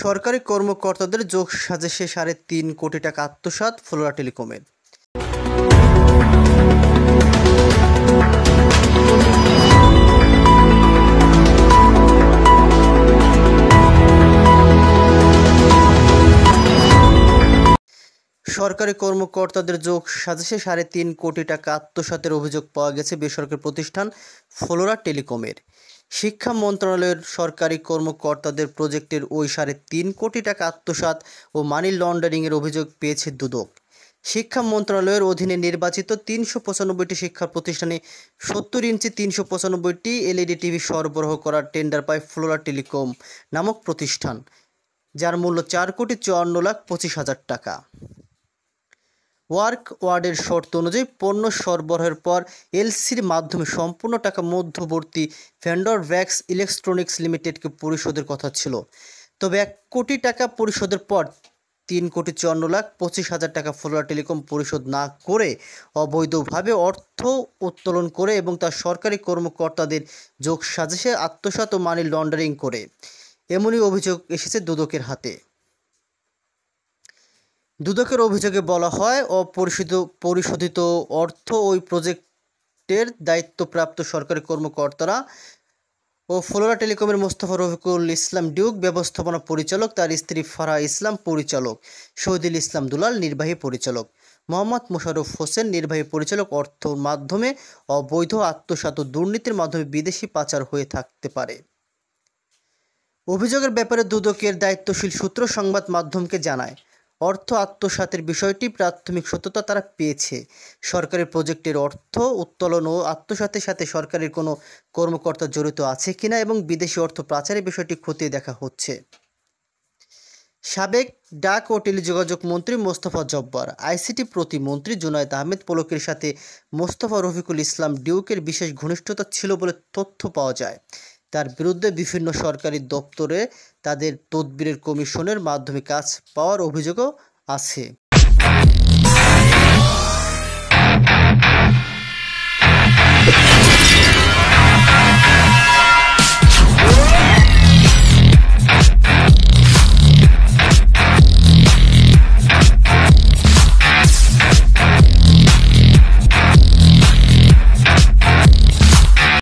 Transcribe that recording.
সরকারি কর্মকর্তাদের যোগসাজশে ৩.৫ কোটি টাকা আত্মসাৎ ফ্লোরা টেলিকমের। সরকারি কর্মকর্তাদের যোগসাজশে ৩.৫ কোটি টাকা আত্মসাতের অভিযোগ পাওয়া গেছে বেসরকারি প্রতিষ্ঠান ফ্লোরা টেলিকমের। শিক্ষা মন্ত্রণালয়ের সরকারি কর্মকর্তাদের প্রজেক্টের ওই ৩.৫ কোটি টাকা আত্মসাৎ ও মানি লন্ডারিংয়ের অভিযোগ পেয়েছে দুদক। শিক্ষা মন্ত্রণালয়ের অধীনে নির্বাচিত ৩৯৫টি শিক্ষা প্রতিষ্ঠানে ৭০ ইঞ্চি ৩৯৫টি এলইডি টিভি সরবরাহ করার টেন্ডার পায় ফ্লোরা টেলিকম নামক প্রতিষ্ঠান, যার মূল্য ৪,৫৪,২৫,০০০ টাকা। ওয়ার্ক ওয়ার্ডের শর্ত অনুযায়ী পণ্য সরবরাহের পর এলসির মাধ্যমে সম্পূর্ণ টাকা মধ্যবর্তী ভেন্ডর ভ্যাক্স ইলেকট্রনিক্স লিমিটেডকে পরিশোধের কথা ছিল। তবে ১ কোটি টাকা পরিশোধের পর ৩,৫৪,২৫,০০০ টাকা ফ্লোরা টেলিকম পরিশোধ না করে অবৈধভাবে অর্থ উত্তোলন করে এবং তার সরকারি কর্মকর্তাদের যোগসাজশে আত্মসাৎ ও মানি লন্ডারিং করে, এমনই অভিযোগ এসেছে দুদকের হাতে। দুদকের অভিযোগে বলা হয়, পরিশোধিত অর্থ ওই প্রজেক্টের দায়িত্বপ্রাপ্ত সরকারি কর্মকর্তারা ও ফ্লোরা টেলিকমের মোস্তফা রফিকুল ইসলাম ডিউক ব্যবস্থাপনা পরিচালক, তার স্ত্রী ফারাহ ইসলাম পরিচালক, শহীদুল ইসলাম দুলাল নির্বাহী পরিচালক, মোহাম্মদ মোশাররফ হোসেন নির্বাহী পরিচালক অর্থের মাধ্যমে অবৈধ আত্মসাৎ ও দুর্নীতির মাধ্যমে বিদেশি পাচার হয়ে থাকতে পারে। অভিযোগের ব্যাপারে দুদকের দায়িত্বশীল সূত্র সংবাদ মাধ্যমকে জানায়, অর্থ আত্মসাতের বিষয়টি প্রাথমিক সত্যতা তারা পেয়েছে। সরকারি প্রজেক্টের অর্থ উত্তোলন ও আত্মসাতের সাথে সরকারের কোনো কর্মকর্তা জড়িত আছে কিনা এবং বিদেশি অর্থ পাচারের বিষয়টি খতিয়ে দেখা হচ্ছে। সাবেক ডাক ও টেলিযোগাযোগ মন্ত্রী মোস্তফা জব্বার, আইসিটি প্রতিমন্ত্রী জুনায়েদ আহমেদ পলকের সাথে মোস্তফা রফিকুল ইসলাম ডিউকের বিশেষ ঘনিষ্ঠতা ছিল বলে তথ্য পাওয়া যায়। তার বিরুদ্ধে বিভিন্ন সরকারি দপ্তরে তাদের তদবিরের কমিশনের মাধ্যমে কাজ পাওয়ার অভিযোগও আছে।